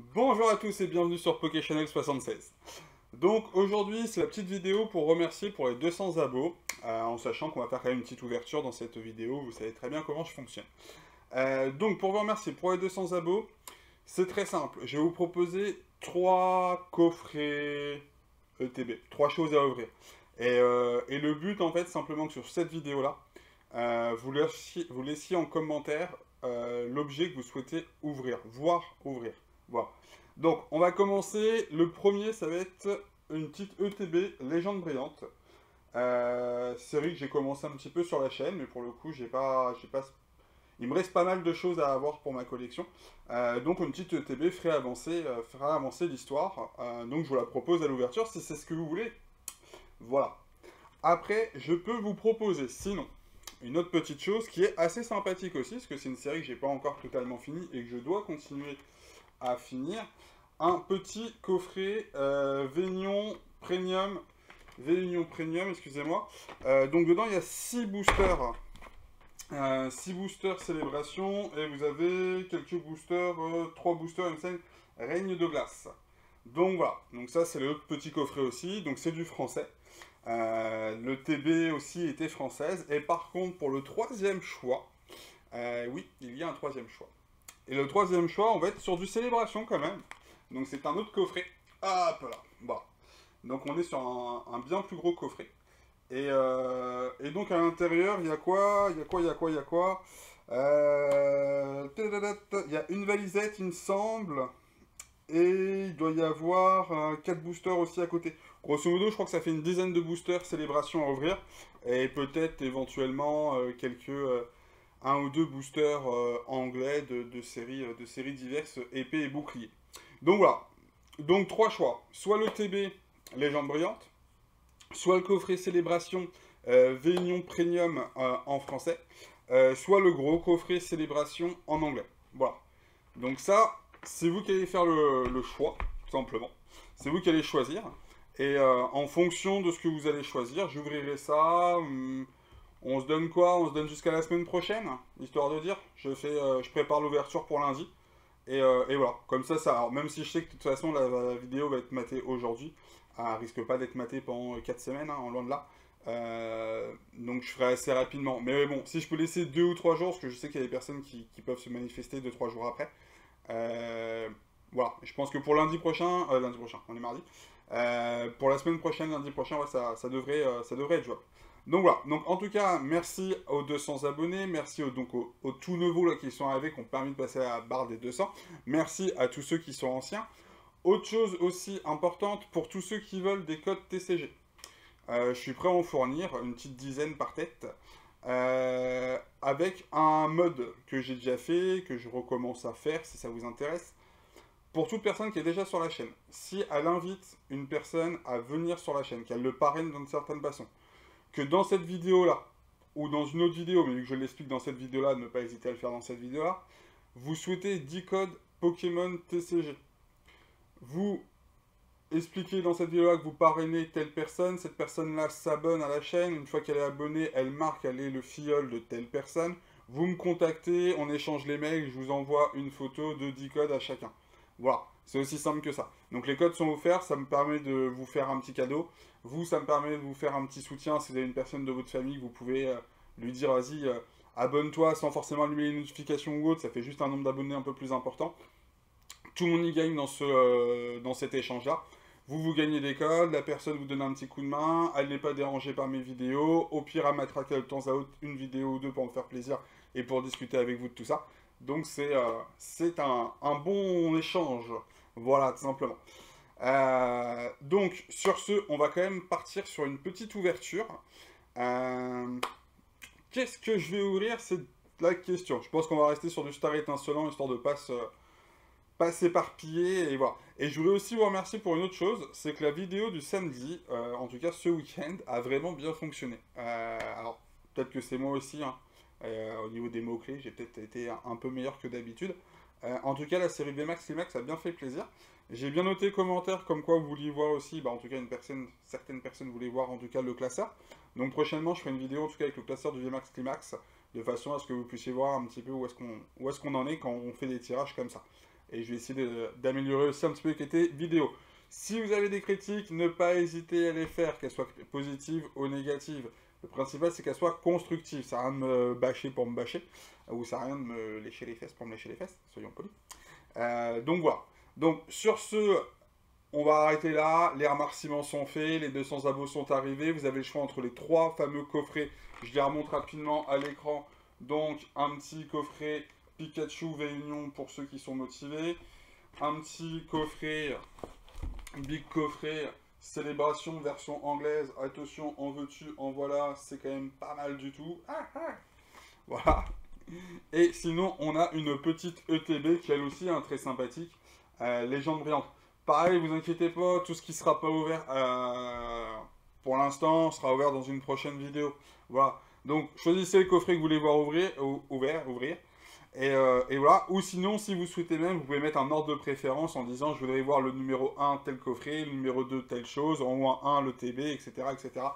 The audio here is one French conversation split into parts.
Bonjour à tous et bienvenue sur PokéChannel76. Donc aujourd'hui c'est la petite vidéo pour remercier pour les 200 abos, en sachant qu'on va faire quand même une petite ouverture dans cette vidéo, vous savez très bien comment je fonctionne. Donc pour vous remercier pour les 200 abos, c'est très simple, je vais vous proposer 3 coffrets ETB, 3 choses à ouvrir. Et le but en fait simplement que sur cette vidéo là, vous laissiez en commentaire l'objet que vous souhaitez ouvrir, voire ouvrir. Voilà. Donc, on va commencer. Le premier, ça va être une petite ETB Légende Brillante. Série que j'ai commencé un petit peu sur la chaîne, mais pour le coup, il me reste pas mal de choses à avoir pour ma collection. Donc, une petite ETB fera avancer l'histoire. Donc, je vous la propose à l'ouverture si c'est ce que vous voulez. Voilà. Après, je peux vous proposer, sinon, une autre petite chose qui est assez sympathique aussi, parce que c'est une série que j'ai pas encore totalement finie et que je dois continuer à finir. Un petit coffret Véunion Premium, excusez-moi. Donc dedans il y a 6 boosters. 6 boosters célébration et vous avez quelques boosters, 3 boosters M5 règne de glace. Donc voilà, donc ça c'est le petit coffret aussi, donc c'est du français. Le TB aussi était française. Et par contre, pour le troisième choix, oui, il y a un troisième choix. Et le troisième choix, on va être sur du célébration quand même. Donc c'est un autre coffret. Hop là, bon. Donc on est sur un bien plus gros coffret. Et donc à l'intérieur, il y a quoi? Il y a une valisette, il me semble. Et il doit y avoir 4 boosters aussi à côté. Grosso modo, je crois que ça fait une dizaine de boosters célébration à ouvrir. Et peut-être éventuellement un ou deux boosters anglais de séries diverses, épées et boucliers. Donc voilà. Donc trois choix. Soit le TB Légende Brillante, soit le coffret Célébration Véunion Premium en français, soit le gros coffret Célébration en anglais. Voilà. Donc ça, c'est vous qui allez faire le choix, tout simplement. C'est vous qui allez choisir. Et en fonction de ce que vous allez choisir, j'ouvrirai ça. On se donne quoi? On se donne jusqu'à la semaine prochaine, histoire de dire. Je prépare l'ouverture pour lundi. Et voilà, comme ça, alors, même si je sais que de toute façon la vidéo va être matée aujourd'hui, elle risque pas d'être matée pendant 4 semaines, hein, en loin de là. Donc je ferai assez rapidement. Mais bon, si je peux laisser 2 ou 3 jours, parce que je sais qu'il y a des personnes qui peuvent se manifester 2 3 jours après. Euh, voilà, je pense que pour lundi prochain, on est mardi. Pour la semaine prochaine, lundi prochain, ouais, ça devrait être jouable. Donc voilà, donc en tout cas, merci aux 200 abonnés, merci aux tout nouveaux là, qui sont arrivés, qui ont permis de passer à la barre des 200. Merci à tous ceux qui sont anciens. Autre chose aussi importante, pour tous ceux qui veulent des codes TCG. Je suis prêt à en fournir une petite dizaine par tête. Avec un mode que j'ai déjà fait, que je recommence à faire si ça vous intéresse. Pour toute personne qui est déjà sur la chaîne, si elle invite une personne à venir sur la chaîne, qu'elle le parraine d'une certaine façon, que dans cette vidéo-là, ou dans une autre vidéo, mais vu que je l'explique dans cette vidéo-là, ne pas hésiter à le faire dans cette vidéo-là, vous souhaitez 10 codes Pokémon TCG. Vous expliquez dans cette vidéo-là que vous parrainez telle personne, cette personne-là s'abonne à la chaîne, une fois qu'elle est abonnée, elle marque, elle est le filleul de telle personne, vous me contactez, on échange les mails, je vous envoie une photo de 10 codes à chacun. Voilà, c'est aussi simple que ça. Donc les codes sont offerts, ça me permet de vous faire un petit cadeau. Vous, ça me permet de vous faire un petit soutien. Si vous avez une personne de votre famille, vous pouvez lui dire, vas-y, abonne-toi sans forcément allumer les notifications ou autre, ça fait juste un nombre d'abonnés un peu plus important. Tout le monde y gagne dans cet échange-là. Vous gagnez des codes, la personne vous donne un petit coup de main, elle n'est pas dérangée par mes vidéos, au pire elle mettra de temps à autre une vidéo ou deux pour me faire plaisir et pour discuter avec vous de tout ça. Donc c'est un bon échange, voilà, tout simplement. Donc sur ce, on va quand même partir sur une petite ouverture. Euh, Qu'est-ce que je vais ouvrir? C'est la question. Je pense qu'on va rester sur du Star étincelant, histoire de pas s'éparpiller, et voilà. Et je voulais aussi vous remercier pour une autre chose, c'est que la vidéo du samedi, en tout cas ce week-end, a vraiment bien fonctionné. Alors, peut-être que c'est moi aussi, hein. Au niveau des mots-clés, j'ai peut-être été un peu meilleur que d'habitude. En tout cas, la série VMAX Climax a bien fait plaisir. J'ai bien noté commentaires comme quoi vous vouliez voir aussi, bah, en tout cas certaines personnes voulaient voir en tout cas le classeur. Donc prochainement, je ferai une vidéo en tout cas avec le classeur du VMAX Climax, de façon à ce que vous puissiez voir un petit peu où est-ce qu'on en est quand on fait des tirages comme ça. et je vais essayer d'améliorer aussi un petit peu les qualités vidéo. Si vous avez des critiques, ne pas hésiter à les faire, qu'elles soient positives ou négatives. Le principal, c'est qu'elles soient constructives. Ça sert à rien de me bâcher pour me bâcher, ou ça sert à rien de me lécher les fesses pour me lécher les fesses, soyons polis. Donc voilà. Donc sur ce, on va arrêter là. Les remerciements sont faits, les 200 abos sont arrivés. Vous avez le choix entre les 3 fameux coffrets. Je les remonte rapidement à l'écran. Donc un petit coffret Pikachu Réunion pour ceux qui sont motivés. Un petit coffret, big coffret, célébration version anglaise. Attention, en veux-tu, en voilà. C'est quand même pas mal du tout. Ah, ah. Voilà. Et sinon, on a une petite ETB qui elle aussi est très sympathique. Légende brillante. Pareil, vous inquiétez pas, tout ce qui sera pas ouvert pour l'instant sera ouvert dans une prochaine vidéo. Voilà. Donc, choisissez le coffret que vous voulez voir ouvrir. Et voilà. Ou sinon, si vous souhaitez même, vous pouvez mettre un ordre de préférence en disant je voudrais voir le numéro 1 tel coffret, le numéro 2 telle chose, en moins 1 le TB, etc. etc.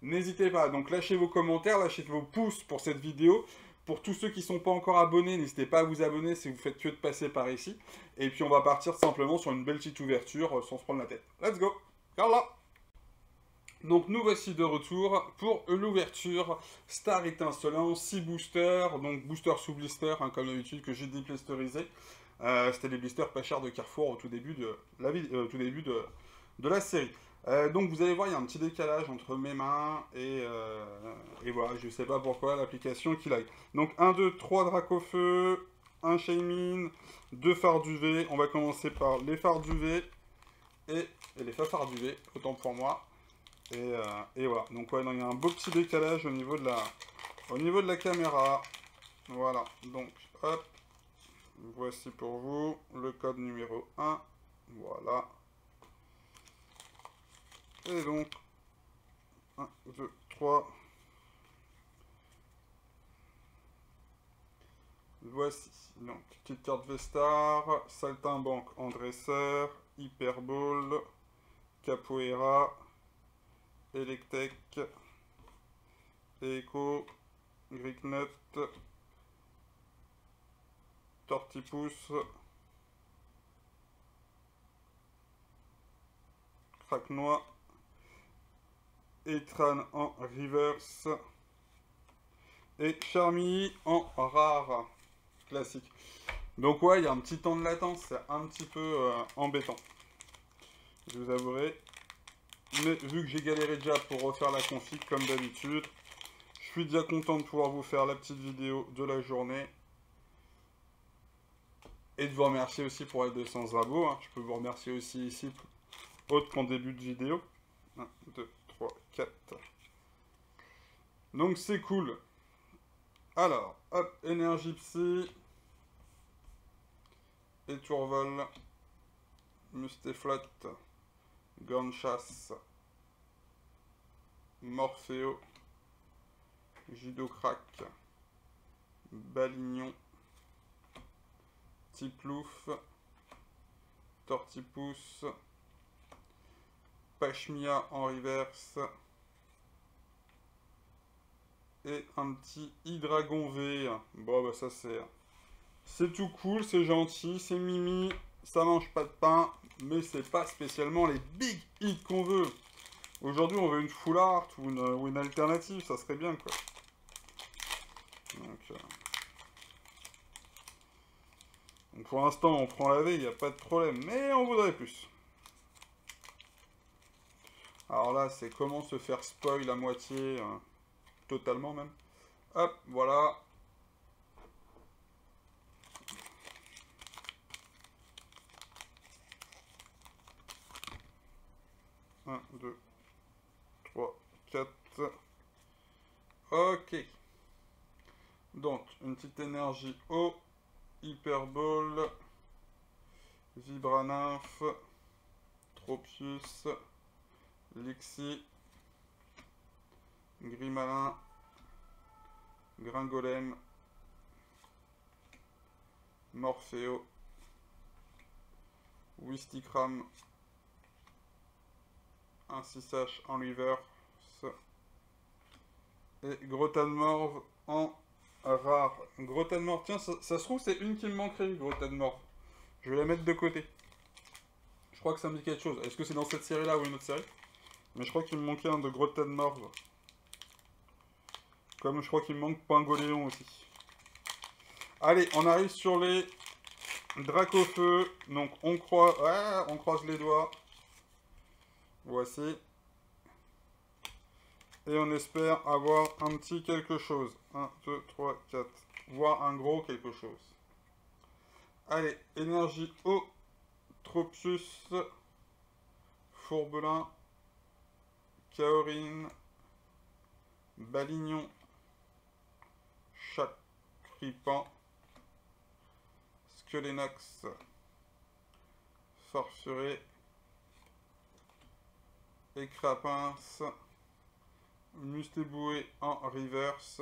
N'hésitez pas. Donc, lâchez vos commentaires, lâchez vos pouces pour cette vidéo. Pour tous ceux qui ne sont pas encore abonnés, n'hésitez pas à vous abonner si vous faites que de passer par ici. Et puis on va partir simplement sur une belle petite ouverture sans se prendre la tête. Let's go! Carla! Donc nous voici de retour pour l'ouverture Star étincelant, 6 boosters, donc booster sous blister, hein, comme d'habitude que j'ai déblisterisé. C'était des blisters pas chers de Carrefour au tout début de la série. Donc vous allez voir, il y a un petit décalage entre mes mains et voilà, je sais pas pourquoi l'application qui lag. Donc 1, 2, 3 Dracofeu, un Shaymin, 2 phares d'UV. On va commencer par les phares d'UV et les phares d'UV, autant pour moi. Et voilà, donc ouais, il y a un beau petit décalage au niveau de la caméra. Voilà, donc hop, voici pour vous le code numéro 1. Voilà. Et donc, 1, 2, 3. Voici, donc, petite carte Vestar, Saltimbanque en dresseur, Hyperball, Capoeira, Electek, Echo, Gricknut, Tortipousse, Craquenois, Etran en reverse et Charmy en rare classique. Donc ouais, il y a un petit temps de latence, c'est un petit peu embêtant, je vous avouerai. Mais vu que j'ai galéré déjà pour refaire la config comme d'habitude, je suis déjà content de pouvoir vous faire la petite vidéo de la journée. Et de vous remercier aussi pour les 200 abos. Hein. Je peux vous remercier aussi ici, autre qu'en début de vidéo. 1, 2, 3, 4. Donc c'est cool. Alors, hop, énergie psy. Étourvol. Mustéflot. Gunchasse. Morpheo. Jidocrac. Balignon. Tiplouf. Tortipousse. Pachmia en reverse. Et un petit Hydragon V. Bon bah ça c'est tout cool, c'est gentil, c'est mimi, ça mange pas de pain, mais c'est pas spécialement les big hits qu'on veut. Aujourd'hui on veut une full art ou une alternative, ça serait bien quoi. Donc pour l'instant on prend la V, il n'y a pas de problème, mais on voudrait plus. Alors là c'est comment se faire spoil à moitié, totalement même. Hop, voilà. Un, 2, 3, 4. Ok. Donc, une petite énergie eau, Hyperball, Vibranymph, Tropius, Lixie, Grimalin, Gringolem, Morpheo, Wistikram, un 6H en reverse et Grotanmorph en rare. Grotanmorph, tiens, ça se trouve, c'est une qui me manquerait, Grotanmorph. Je vais la mettre de côté. Je crois que ça me dit quelque chose. Est-ce que c'est dans cette série-là ou une autre série? Mais je crois qu'il me manquait un de Grotten Morve. Comme je crois qu'il me manque Pingoléon aussi. Allez, on arrive sur les Dracofeu. Donc on croise... Ouais, on croise les doigts. Voici. Et on espère avoir un petit quelque chose. 1, 2, 3, 4. Voire un gros quelque chose. Allez, énergie eau. Tropius. Fourbelin. Kaorine. Balignon. Chacripan. Skelenox. Farfuré. Écrapince. Mustéboué en reverse.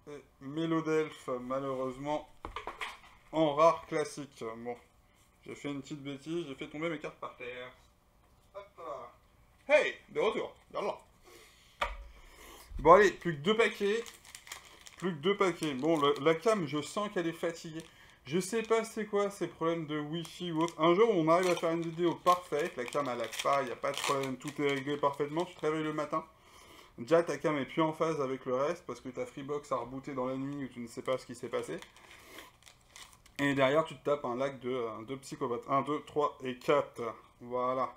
Et Mélodelphe, malheureusement, en rare classique. Bon, j'ai fait une petite bêtise, j'ai fait tomber mes cartes par terre. Hop là. Hey, de retour. Yallah. Bon, allez, plus que 2 paquets. Plus que 2 paquets. Bon, la cam, je sens qu'elle est fatiguée. Je sais pas c'est quoi ces problèmes de Wi-Fi ou autre. Un jour, on arrive à faire une vidéo parfaite. La cam, elle lag pas, il n'y a pas de problème. Tout est réglé parfaitement. Tu te réveilles le matin. Déjà, ta cam est plus en phase avec le reste parce que ta Freebox a rebooté dans la nuit où tu ne sais pas ce qui s'est passé. Et derrière, tu te tapes un lag de psychopathe. 1, 2, 3 et 4. Voilà.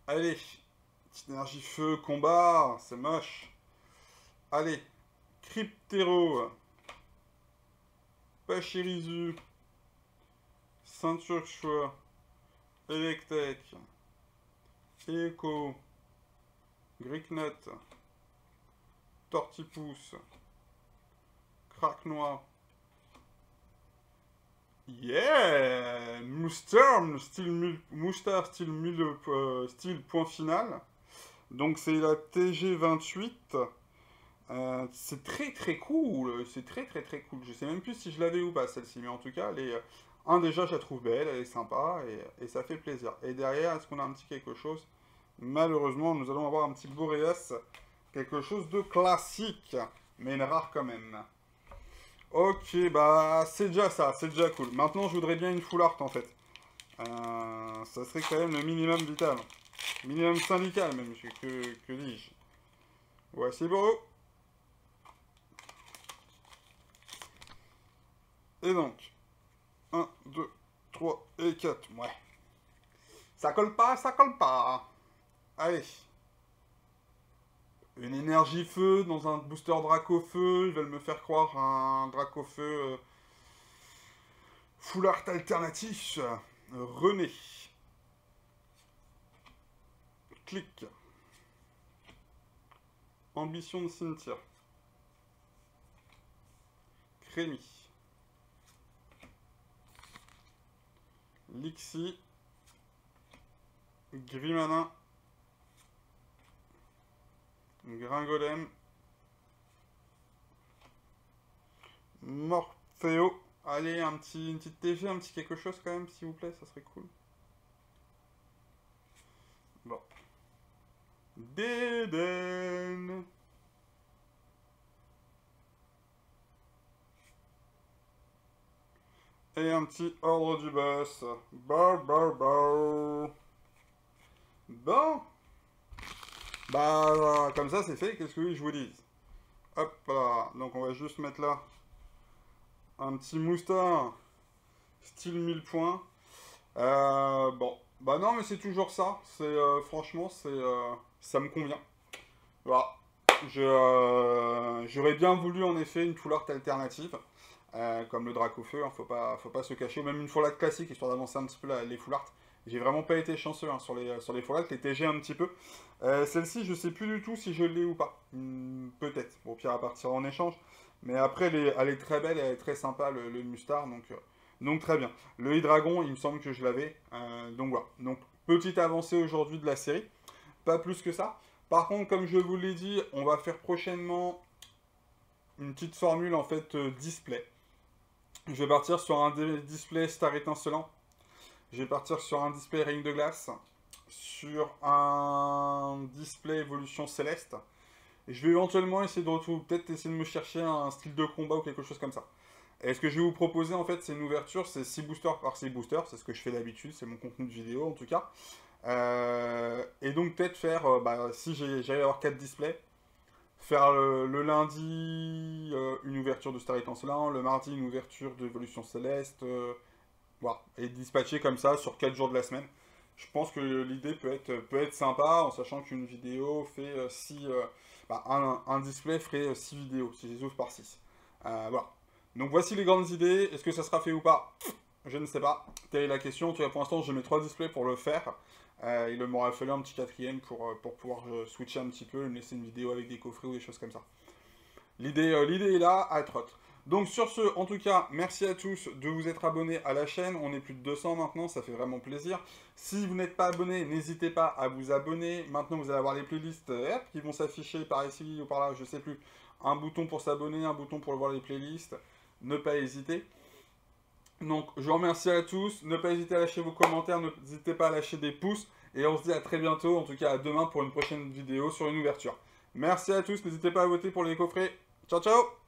Allez. Petite énergie feu, combat. C'est moche. Allez. Cryptéro. Pachirisu. Ceinture choix. Electek. Echo. Gricknut. Tortipousse. Crack noir. Yeah! Mouster, style point final. Donc c'est la TG28. C'est très cool. C'est très cool. Je sais même plus si je l'avais ou pas celle-ci. Mais en tout cas, déjà je la trouve belle, elle est sympa et ça fait plaisir. Et derrière, est-ce qu'on a un petit quelque chose? Malheureusement, nous allons avoir un petit Boreas. Quelque chose de classique. Mais une rare quand même. Ok, bah c'est déjà ça, c'est déjà cool. Maintenant, je voudrais bien une full art en fait. Ça serait quand même le minimum vital. Minimum syndical même, que dis-je. Voici beau. Et donc, 1, 2, 3 et 4. Ouais. Ça colle pas, ça colle pas. Allez. Une énergie feu dans un booster Dracofeu. Ils veulent me faire croire un Dracofeu full art alternatif. René. Clic. Ambition de cimetière. Crémy. Lixi. Grimanin. Gringolem. Morpheo. Allez, une petite TG, un petit quelque chose quand même, s'il vous plaît, ça serait cool. Bon. Déden. Et un petit ordre du boss. Bon. Bah, comme ça, c'est fait. Qu'est-ce que je vous dis? Hop là. Donc, on va juste mettre là un petit moustache style 1000 points. Bon. Bah non, mais c'est toujours ça. C'est franchement, ça me convient. Voilà. J'aurais bien voulu, en effet, une full art alternative. Comme le Dracofeu, hein, faut pas se cacher. Ou même une full art classique, histoire d'avancer un petit peu les full art. J'ai vraiment pas été chanceux hein, sur les full art, les TG un petit peu. Celle-ci, je sais plus du tout si je l'ai ou pas. Peut-être. Bon, Pierre à partir en échange. Mais après, elle est très belle, elle est très sympa, le Mustard. Donc très bien. Le Hydragon, il me semble que je l'avais. Donc voilà. Donc, petite avancée aujourd'hui de la série. Pas plus que ça. Par contre, comme je vous l'ai dit, on va faire prochainement une petite formule en fait display. Je vais partir sur un display Star étincelant. Je vais partir sur un display Règne de glace. Sur un display Évolution céleste. Et je vais éventuellement essayer de retrouver, peut-être essayer de me chercher un style de combat ou quelque chose comme ça. Et ce que je vais vous proposer, en fait, c'est une ouverture, c'est 6 boosters par 6 boosters. C'est ce que je fais d'habitude, c'est mon contenu de vidéo, en tout cas. Et donc, peut-être faire, si j'allais avoir 4 displays, faire le lundi une ouverture de Starry Cancelant, le mardi une ouverture de Evolution Céleste, voilà. Et dispatcher comme ça sur 4 jours de la semaine. Je pense que l'idée peut être sympa, en sachant qu'une vidéo fait un display ferait 6 vidéos, si je les ouvre par 6. Voilà. Donc voici les grandes idées. Est-ce que ça sera fait ou pas? Je ne sais pas. Telle est la question. Tu vois, pour l'instant, je mets 3 displays pour le faire. Il m'aurait fallu un petit quatrième pour pouvoir switcher un petit peu, me laisser une vidéo avec des coffrets ou des choses comme ça. L'idée est là, à être autre. Donc sur ce, en tout cas, merci à tous de vous être abonnés à la chaîne. On est plus de 200 maintenant, ça fait vraiment plaisir. Si vous n'êtes pas abonné, n'hésitez pas à vous abonner. Maintenant, vous allez avoir les playlists qui vont s'afficher par ici ou par là, je sais plus. Un bouton pour s'abonner, un bouton pour voir les playlists. Ne pas hésiter. Donc, je vous remercie à tous. Ne pas hésiter à lâcher vos commentaires, n'hésitez pas à lâcher des pouces. Et on se dit à très bientôt, en tout cas à demain pour une prochaine vidéo sur une ouverture. Merci à tous, n'hésitez pas à voter pour les coffrets. Ciao, ciao!